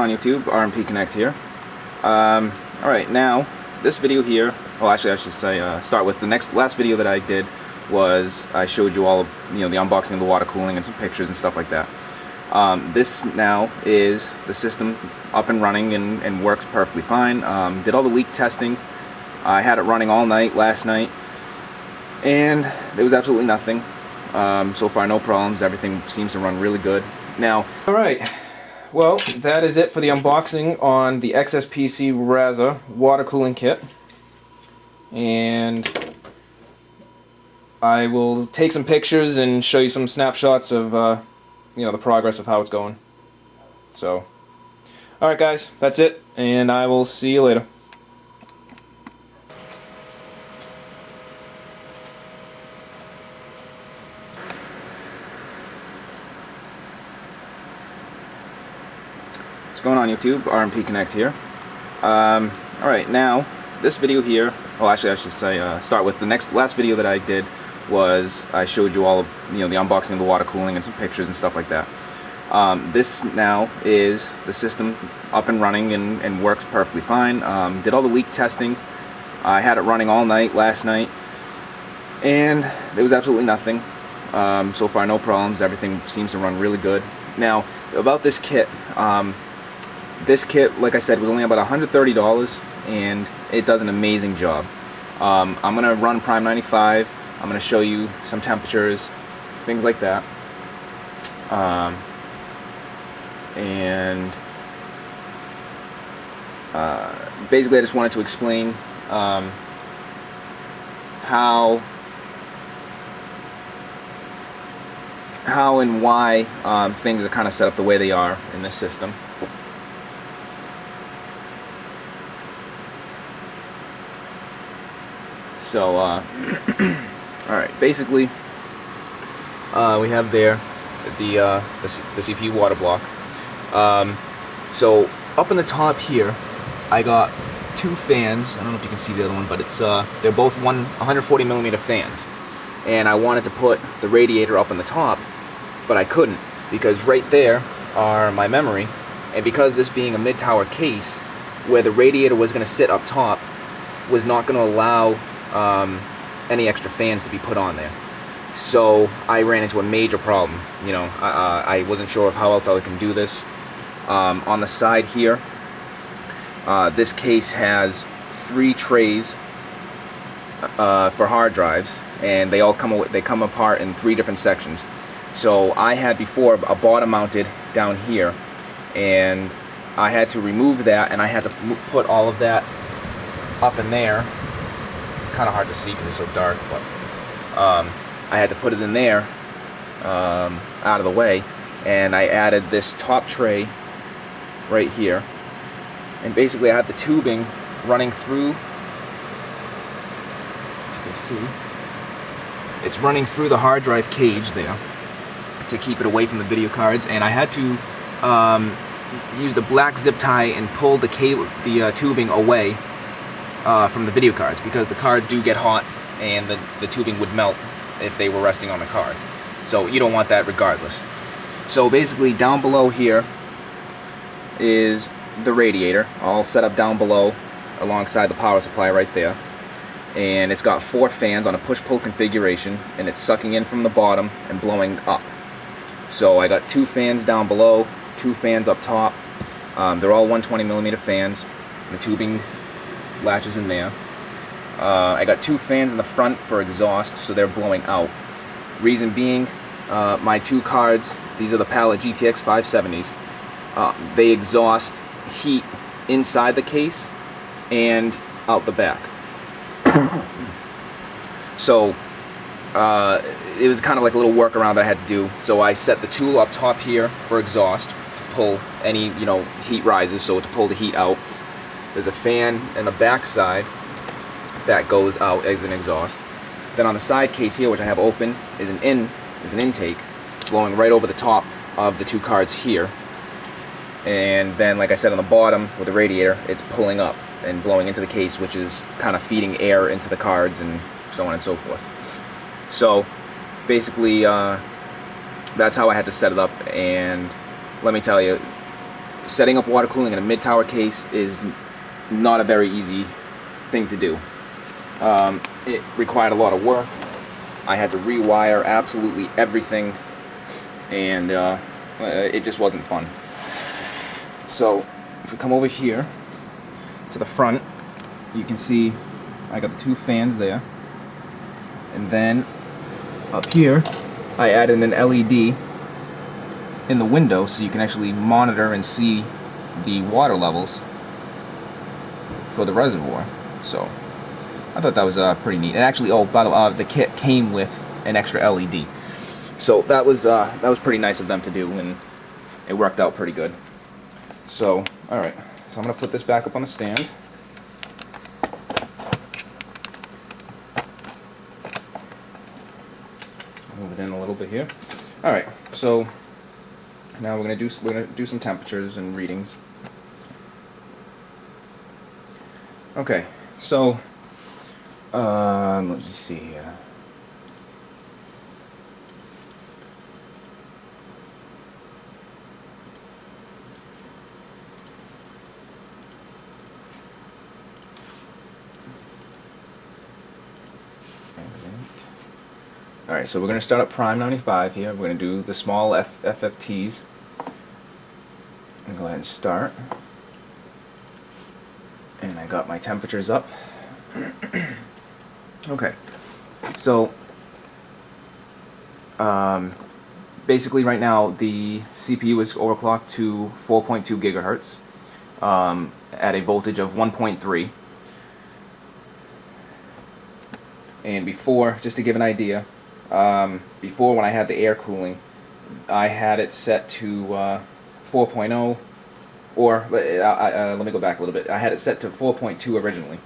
on YouTube? RMP Connect here. Alright, now this video here, well actually I should say start with the last video that I did was I showed you all of, the unboxing of the water cooling and some pictures and stuff like that. This now is the system up and running and works perfectly fine. Did all the leak testing. I had it running all night last night and there was absolutely nothing. So far no problems, everything seems to run really good. Now, alright, well that is it for the unboxing on the XSPC Raza water cooling kit. And I will take some pictures and show you some snapshots of the progress of how it's going. So, alright guys, that's it, and I will see you later. What's going on YouTube? RMP Connect here. Alright, now this video here, well actually I should say start with the last video that I did was I showed you all of, the unboxing of the water cooling and some pictures and stuff like that. This now is the system up and running and works perfectly fine. Did all the leak testing. I had it running all night last night and there was absolutely nothing. So far no problems, everything seems to run really good. Now about this kit, like I said, was only about $130 and it does an amazing job. I'm going to run Prime 95. I'm going to show you some temperatures, things like that. Basically I just wanted to explain how and why things are kind of set up the way they are in this system. So, alright, basically, we have there the CPU water block. So, up in the top here, I got two fans. I don't know if you can see the other one, but it's they're both 140mm fans. And I wanted to put the radiator up on the top, but I couldn't, because right there are my memory, and because this being a mid-tower case, where the radiator was going to sit up top, was not going to allow any extra fans to be put on there. So I ran into a major problem. I wasn't sure of how else I can do this. On the side here, this case has 3 trays for hard drives, and they all come apart in 3 different sections. So I had before a bottom mounted down here, and I had to remove that, and I had to put all of that up in there. It's kind of hard to see because it's so dark, but I had to put it in there out of the way, and I added this top tray right here, and basically I have the tubing running through, if you can see, it's running through the hard drive cage there to keep it away from the video cards, and I had to use the black zip tie and pull the tubing away from the video cards, because the cards do get hot and the tubing would melt if they were resting on the card. So you don't want that regardless. So basically down below here is the radiator, all set up down below alongside the power supply right there. And it's got 4 fans on a push-pull configuration, and it's sucking in from the bottom and blowing up. So I got 2 fans down below, 2 fans up top. They're all 120mm fans. The tubing latches in there. I got 2 fans in the front for exhaust, so they're blowing out. Reason being, my 2 cards, these are the Pallet GTX 570s, they exhaust heat inside the case and out the back. So it was kind of like a little workaround that I had to do. So I set the tool up top here for exhaust to pull any heat rises, so to pull the heat out. There's a fan in the back side that goes out as an exhaust. Then on the side case here, which I have open, is an intake blowing right over the top of the 2 cards here. And then, like I said, on the bottom with the radiator, it's pulling up and blowing into the case, which is kind of feeding air into the cards and so on and so forth. So basically that's how I had to set it up, and let me tell you, setting up water cooling in a mid-tower case is not a very easy thing to do. It required a lot of work. I had to rewire absolutely everything, and it just wasn't fun. So if we come over here to the front, you can see I got the 2 fans there, and then up here I added an LED in the window so you can actually monitor and see the water levels for the reservoir. So I thought that was pretty neat. And actually, oh, by the way, the kit came with an extra LED, so that was pretty nice of them to do, and it worked out pretty good. So, all right, so I'm gonna put this back up on the stand. Move it in a little bit here. All right, so now we're gonna do some temperatures and readings. Okay, so let's just see here. All right, so we're going to start at prime 95 here. We're going to do the small FFTs. And go ahead and start. And I got my temperatures up. Okay, so basically right now the CPU is overclocked to 4.2 gigahertz at a voltage of 1.3. And before, just to give an idea, before when I had the air cooling, I had it set to 4.0, or let me go back a little bit. I had it set to 4.2 originally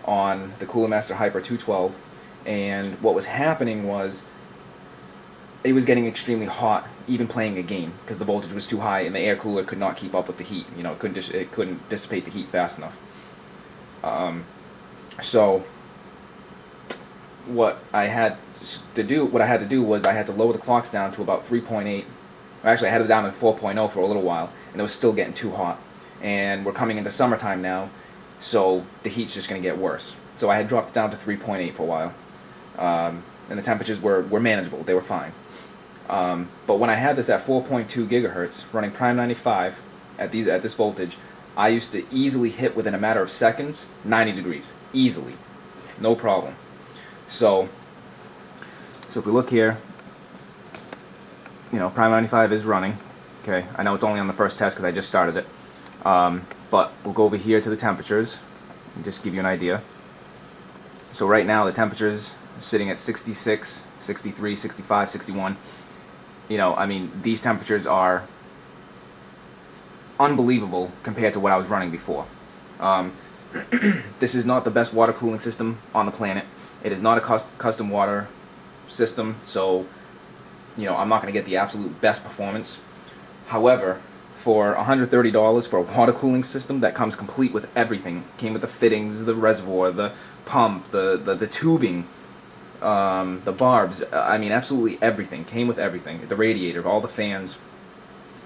on the Cooler Master Hyper 212, and what was happening was it was getting extremely hot even playing a game because the voltage was too high and the air cooler could not keep up with the heat. You know, it couldn't dissipate the heat fast enough. So what I had to do was I had to lower the clocks down to about 3.8. Actually, I had it down to 4.0 for a little while, and it was still getting too hot. And we're coming into summertime now, so the heat's just going to get worse. So I had dropped it down to 3.8 for a while, and the temperatures were manageable. They were fine. But when I had this at 4.2 gigahertz, running Prime 95 at this voltage, I used to easily hit within a matter of seconds 90 degrees, easily, no problem. So if we look here, you know, Prime 95 is running. Okay, I know it's only on the first test because I just started it. But we'll go over here to the temperatures and just give you an idea. So right now the temperatures are sitting at 66, 63, 65, 61. You know, I mean, these temperatures are unbelievable compared to what I was running before. This is not the best water cooling system on the planet. It is not a custom water system, so you know, I'm not going to get the absolute best performance. However, for $130 for a water cooling system that comes complete with everything, came with the fittings, the reservoir, the pump, the tubing, the barbs, I mean absolutely everything, came with everything, the radiator, all the fans,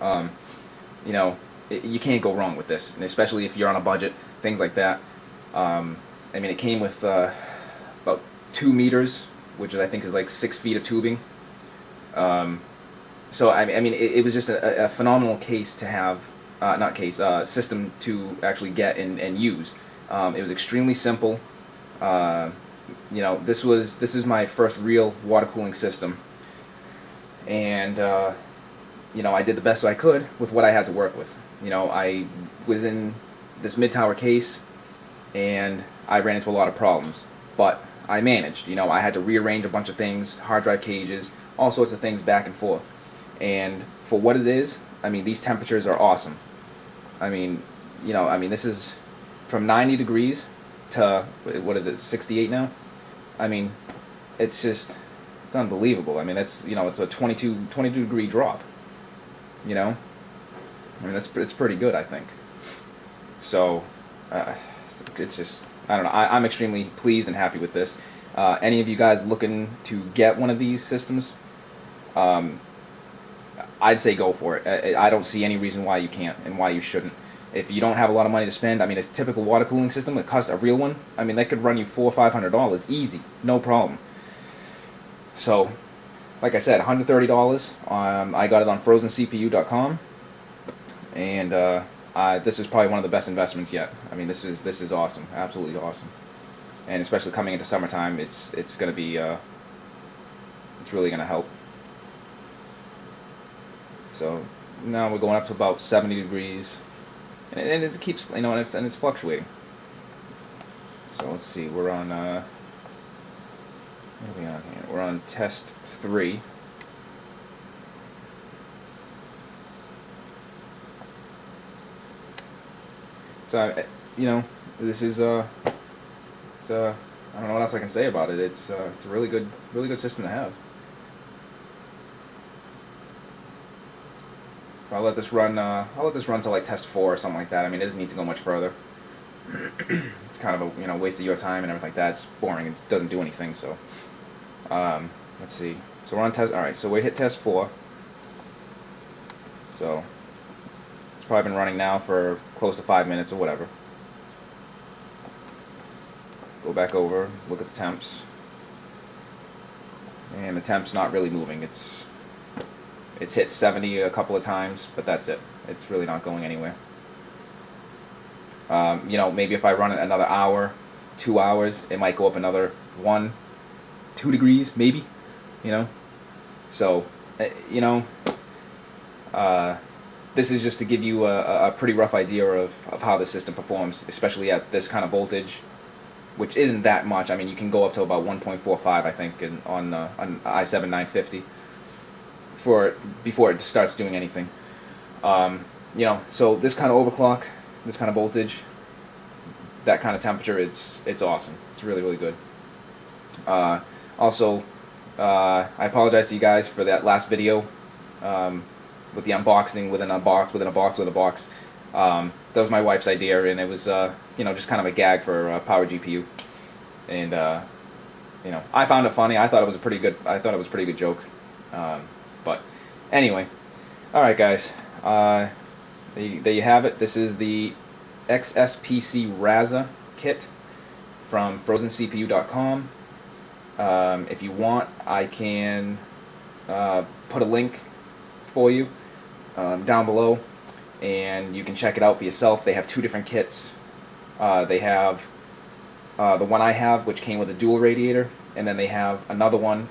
you know, you can't go wrong with this, and especially if you're on a budget, things like that. I mean, it came with about 2 meters, which I think is like 6 feet of tubing. So I mean, it was just a phenomenal case to have, system to actually get and use. It was extremely simple. You know, this is my first real water cooling system, and you know, I did the best I could with what I had to work with. You know, I was in this mid-tower case, and I ran into a lot of problems, but I managed. You know, I had to rearrange a bunch of things, hard drive cages, all sorts of things back and forth. And for what it is, I mean, these temperatures are awesome. I mean, you know, I mean, this is from 90 degrees to, what is it, 68 now? I mean, it's just, it's unbelievable. I mean, it's, you know, it's a 22 degree drop, you know? I mean, it's pretty good, I think. So, it's just, I don't know, I'm extremely pleased and happy with this. Any of you guys looking to get one of these systems, I'd say go for it. I don't see any reason why you can't and why you shouldn't. If you don't have a lot of money to spend, I mean, a typical water cooling system, it costs a real one. I mean, that could run you $400 or $500 easy, no problem. So, like I said, $130. I got it on FrozenCPU.com, and this is probably one of the best investments yet. I mean, this is awesome, absolutely awesome, and especially coming into summertime, it's going to be it's really going to help. So now we're going up to about 70 degrees, and it keeps, you know, and it's fluctuating. So let's see, we're on what are we on here? We're on test 3. So you know, this is it's I don't know what else I can say about it. It's a really good system to have. I'll let this run. I'll let this run to like test 4 or something like that. I mean, it doesn't need to go much further. It's kind of a waste of your time and everything like that. It's boring. It doesn't do anything. So let's see. So we're on test. All right. So we hit test 4. So it's probably been running now for close to 5 minutes or whatever. Go back over. Look at the temps. And the temp's not really moving. It's hit 70 a couple of times, but that's it. It's really not going anywhere. You know, maybe if I run it another hour, 2 hours, it might go up another 1, 2 degrees, maybe. You know, so you know, this is just to give you a pretty rough idea of how the system performs, especially at this kind of voltage, which isn't that much. I mean, you can go up to about 1.45, I think, on i7 950 before it starts doing anything. You know, so this kind of overclock, this kind of voltage, that kind of temperature, it's awesome. It's really, really good. Also, I apologize to you guys for that last video with the unboxing within a box. That was my wife's idea, and it was you know, just kind of a gag for Power GPU, and you know, I found it funny. I thought it was a pretty good joke. But anyway, all right, guys. There you have it. This is the XSPC Raza kit from FrozenCPU.com. If you want, I can put a link for you down below, and you can check it out for yourself. They have 2 different kits. They have the one I have, which came with a dual radiator, and then they have another one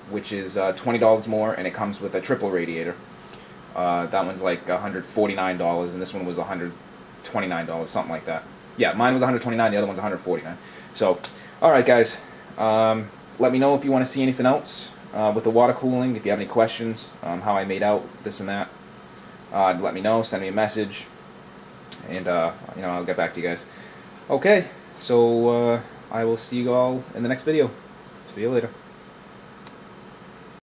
which is $20 more, and it comes with a triple radiator. That one's like $149, and this one was $129, something like that. Yeah, mine was $129, the other one's $149. So, all right, guys. Let me know if you want to see anything else with the water cooling. If you have any questions, how I made out this and that, let me know. Send me a message, and you know, I'll get back to you guys. Okay, so I will see you all in the next video. See you later.